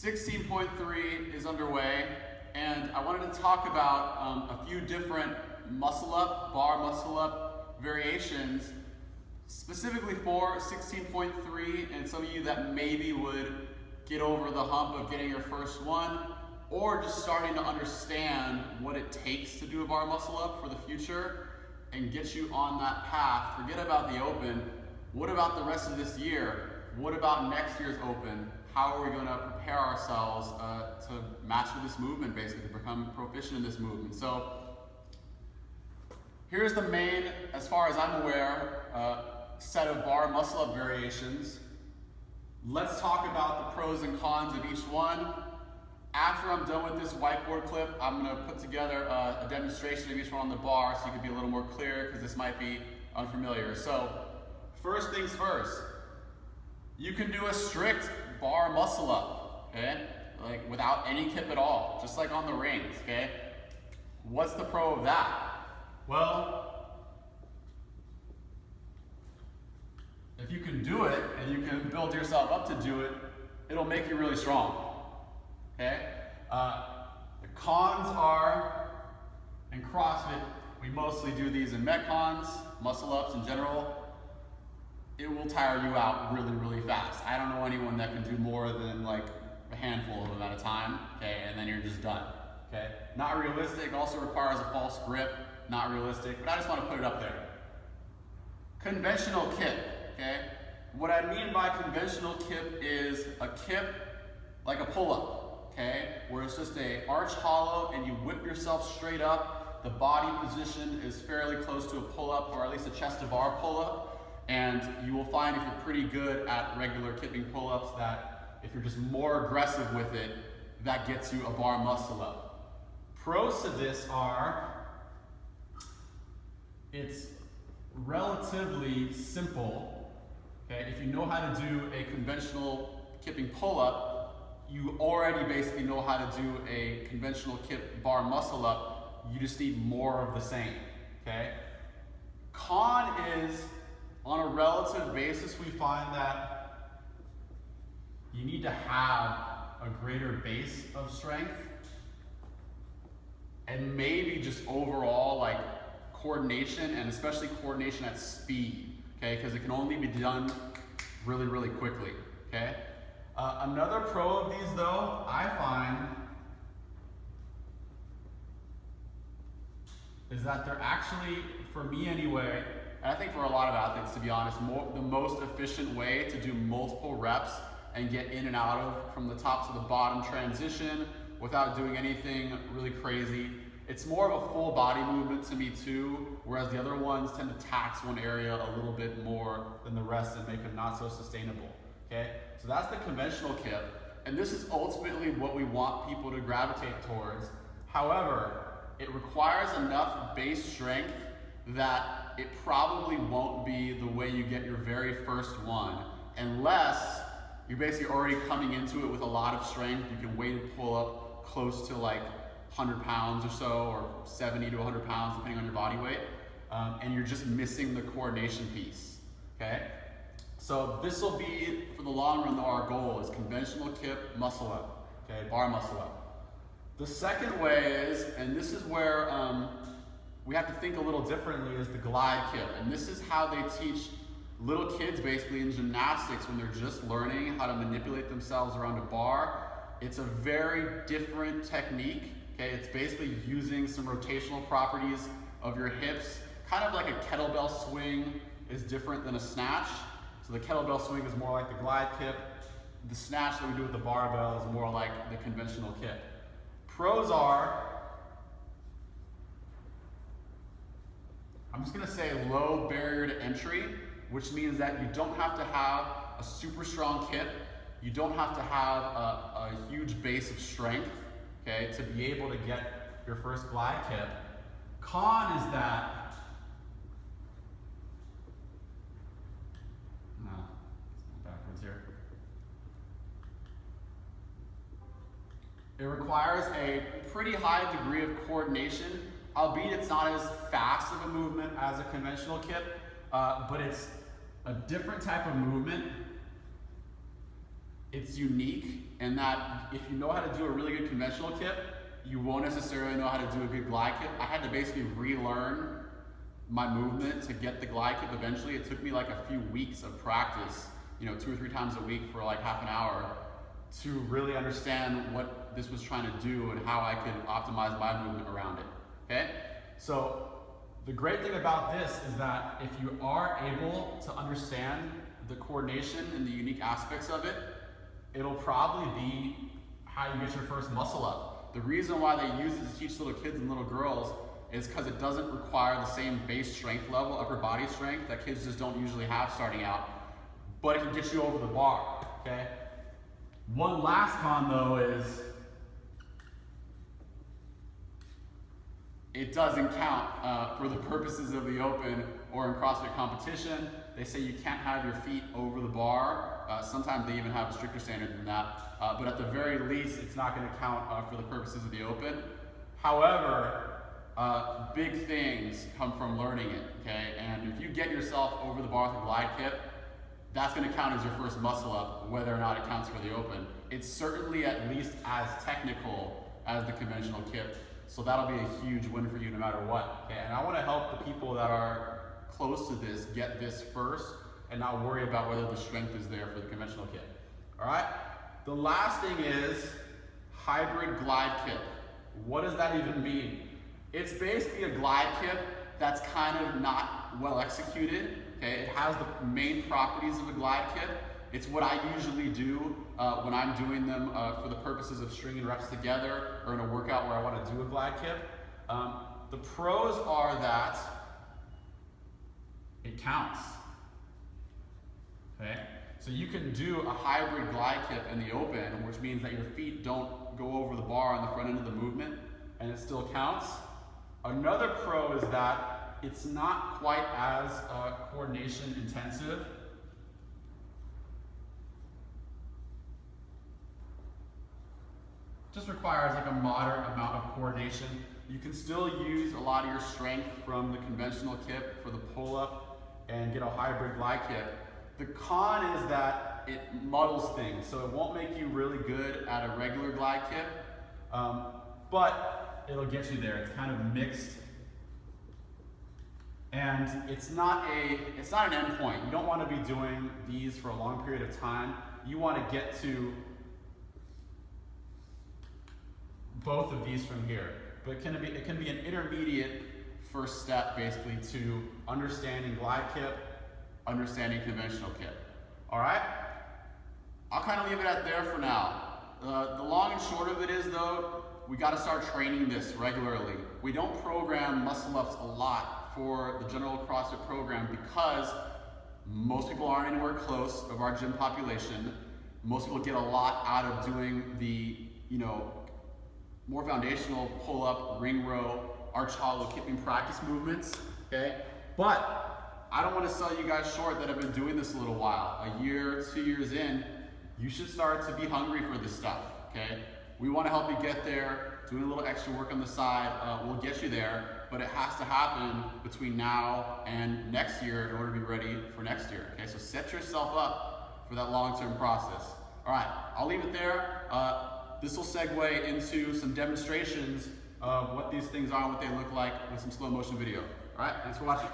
16.3 is underway, and I wanted to talk about a few different muscle up, bar muscle up variations, specifically for 16.3, and some of you that maybe would get over the hump of getting your first one, or just starting to understand what it takes to do a bar muscle up for the future and get you on that path. Forget about the open. What about the rest of this year? What about next year's open? How are we going to prepare ourselves to master this movement, basically, to become proficient in this movement? So here's the main, as far as I'm aware, set of bar muscle up variations. Let's talk about the pros and cons of each one. After I'm done with this whiteboard clip, I'm going to put together a demonstration of each one on the bar so you can be a little more clear, because this might be unfamiliar. So first things first, you can do a strict bar muscle up, okay? Like without any kip at all, just like on the rings, okay? What's the pro of that? Well, if you can do it and you can build yourself up to do it, it'll make you really strong, okay? The cons are, in CrossFit, we mostly do these in Metcons, muscle ups in general. It will tire you out really, really fast. I don't know anyone that can do more than like a handful of them at a time, okay, and then you're just done, okay? Not realistic, also requires a false grip, not realistic, but I just want to put it up there. Conventional kip, okay? What I mean by conventional kip is a kip like a pull-up, okay? Where it's just a arch hollow and you whip yourself straight up. The body position is fairly close to a pull-up, or at least a chest to bar pull-up. And you will find if you're pretty good at regular kipping pull-ups that if you're just more aggressive with it, that gets you a bar muscle up. Pros to this are, it's relatively simple, okay? If you know how to do a conventional kipping pull-up, you already basically know how to do a conventional kip bar muscle up. You just need more of the same, okay? Con is, on a relative basis, we find that you need to have a greater base of strength and maybe just overall like coordination, and especially coordination at speed, okay? Because it can only be done really, really quickly, okay? Another pro of these though, I find, is that they're actually, for me anyway, and I think for a lot of athletes, to be honest, the most efficient way to do multiple reps and get in and out of from the top to the bottom transition without doing anything really crazy. It's more of a full body movement to me too, whereas the other ones tend to tax one area a little bit more than the rest and make them not so sustainable, okay? So that's the conventional kip, and this is ultimately what we want people to gravitate towards. However, it requires enough base strength that it probably won't be the way you get your very first one, unless you're basically already coming into it with a lot of strength. You can weighted pull up close to like 100 pounds or so, or 70 to 100 pounds, depending on your body weight, and you're just missing the coordination piece, okay? So this will be, for the long run though, our goal is conventional kip muscle up, okay, bar muscle up. The second way is, and this is where we have to think a little differently, is the glide kip. And this is how they teach little kids basically in gymnastics when they're just learning how to manipulate themselves around a bar. It's a very different technique, okay? It's basically using some rotational properties of your hips, kind of like a kettlebell swing is different than a snatch. So the kettlebell swing is more like the glide kip. The snatch that we do with the barbell is more like the conventional kip. Pros are, I'm just gonna say low barrier to entry, which means that you don't have to have a super strong kip. You don't have to have a huge base of strength, okay, to be able to get your first glide kip. Con is that, no, it's backwards here. It requires a pretty high degree of coordination, albeit it's not as fast of a movement as a conventional kip, but it's a different type of movement. it's unique in that if you know how to do a really good conventional kip, you won't necessarily know how to do a good glide kip. I had to basically relearn my movement to get the glide kip eventually. It took me like a few weeks of practice, 2 or 3 times a week for like half an hour to really understand what this was trying to do and how I could optimize my movement around it, okay? So the great thing about this is that if you are able to understand the coordination and the unique aspects of it, it'll probably be how you get your first muscle up. The reason why they use it to teach little kids and little girls is because it doesn't require the same base strength level, upper body strength, that kids just don't usually have starting out, but it can get you over the bar, okay? One last con though is it doesn't count for the purposes of the open or in CrossFit competition. They say you can't have your feet over the bar. Sometimes they even have a stricter standard than that. But at the very least, it's not going to count for the purposes of the open. However, big things come from learning it, okay? And if you get yourself over the bar with a glide kip, that's going to count as your first muscle up, whether or not it counts for the open. It's certainly at least as technical as the conventional kip. So that'll be a huge win for you no matter what. Okay? And I want to help the people that are close to this get this first and not worry about whether the strength is there for the conventional kip. All right? The last thing is hybrid glide kip. What does that even mean? It's basically a glide kip that's kind of not well executed. Okay? It has the main properties of a glide kip. It's what I usually do when I'm doing them for the purposes of stringing reps together or in a workout where I want to do a glide kip. The pros are that it counts. Okay? So you can do a hybrid glide kip in the open, which means that your feet don't go over the bar on the front end of the movement, and it still counts. Another pro is that it's not quite as coordination intensive. Just requires like a moderate amount of coordination. You can still use a lot of your strength from the conventional kip for the pull-up and get a hybrid glide kip. The con is that it muddles things, so it won't make you really good at a regular glide kip, but it'll get you there. It's kind of mixed, and it's not an end point. You don't want to be doing these for a long period of time. You want to get to both of these from here, but it can be an intermediate first step basically to understanding glide kip, understanding conventional kip. All right, I'll kind of leave it at there for now. The long and short of it is though, we got to start training this regularly. We don't program muscle ups a lot for the general CrossFit program because most people aren't anywhere close of our gym population. Most people get a lot out of doing the, more foundational pull-up, ring row, arch hollow kipping practice movements, okay? But I don't want to sell you guys short that have been doing this a little while. A year, 2 years in, you should start to be hungry for this stuff, okay? We want to help you get there. Doing a little extra work on the side will get you there, but it has to happen between now and next year in order to be ready for next year, okay? So set yourself up for that long-term process. All right, I'll leave it there. This will segue into some demonstrations of what these things are and what they look like with some slow motion video. All right, thanks for watching.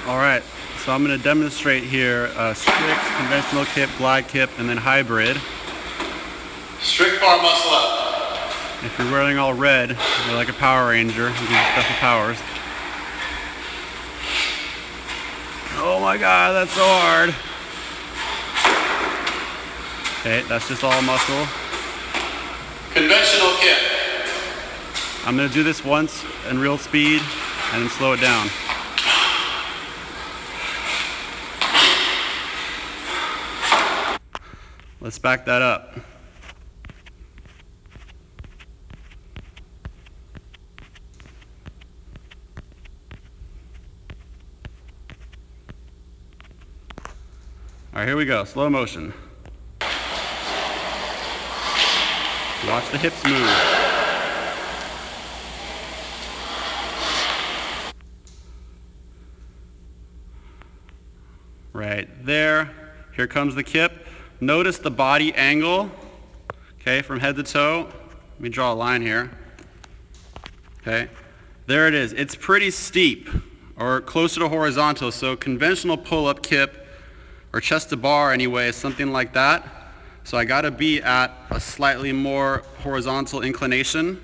All right, so I'm going to demonstrate here strict, conventional kip, glide kip, and then hybrid. Strict bar muscle up. If you're wearing all red, you're like a Power Ranger, you get special powers. Oh my god, that's so hard. Okay, that's just all muscle. Conventional kip. I'm going to do this once in real speed and then slow it down. Let's back that up. All right, here we go, slow motion. Watch the hips move. right there. Here comes the kip. Notice the body angle, okay, from head to toe. Let me draw a line here. Okay, there it is. It's pretty steep, or closer to horizontal, so conventional pull-up kip, or chest to bar anyway, is something like that. So I gotta be at a slightly more horizontal inclination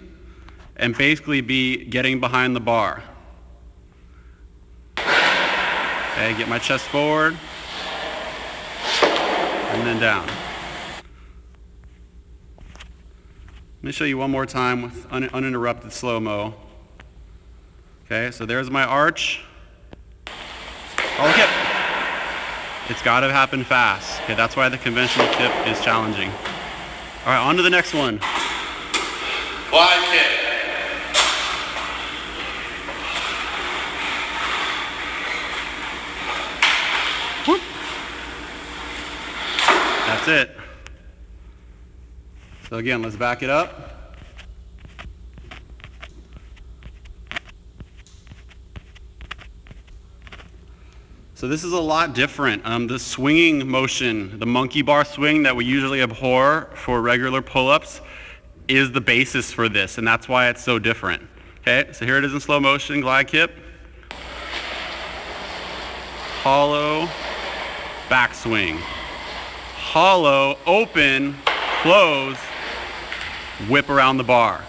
and basically be getting behind the bar. Okay, get my chest forward and then down. Let me show you one more time with uninterrupted slow-mo. Okay, so there's my arch. All kip. It's got to happen fast. Okay, that's why the conventional kip is challenging. All right, on to the next one. Glide kip. Whoop. That's it. So again, let's back it up. So this is a lot different. The swinging motion, the monkey bar swing that we usually abhor for regular pull-ups is the basis for this, and that's why it's so different. Okay, so here it is in slow motion, glide kip. Hollow, backswing. Hollow, open, close, whip around the bar.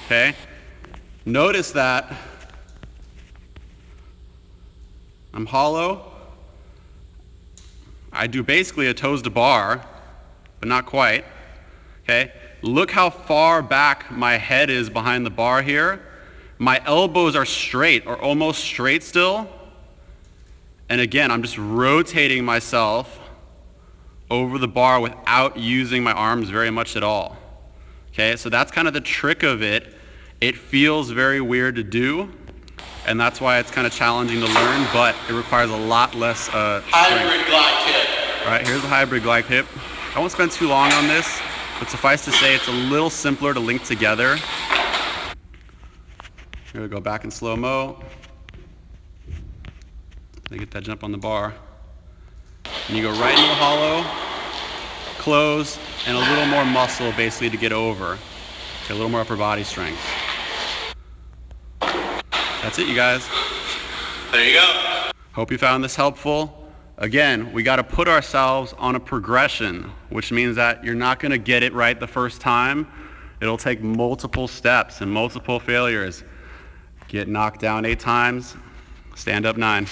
Okay? Notice that I'm hollow. I do basically a toes to bar, but not quite. Okay? Look how far back my head is behind the bar here. My elbows are straight, or almost straight still. And again, I'm just rotating myself over the bar without using my arms very much at all. Okay, so that's kind of the trick of it. It feels very weird to do, and that's why it's kind of challenging to learn, but it requires a lot less Hybrid glide kip. All right, here's the hybrid glide kip. I won't spend too long on this, but suffice to say it's a little simpler to link together. Here we go, back in slow-mo. They get that jump on the bar. And you go right into the hollow, close, and a little more muscle basically to get over. Okay, a little more upper body strength. That's it, you guys. There you go. Hope you found this helpful. Again, we got to put ourselves on a progression, which means that you're not going to get it right the first time. It'll take multiple steps and multiple failures. Get knocked down 8 times, stand up 9.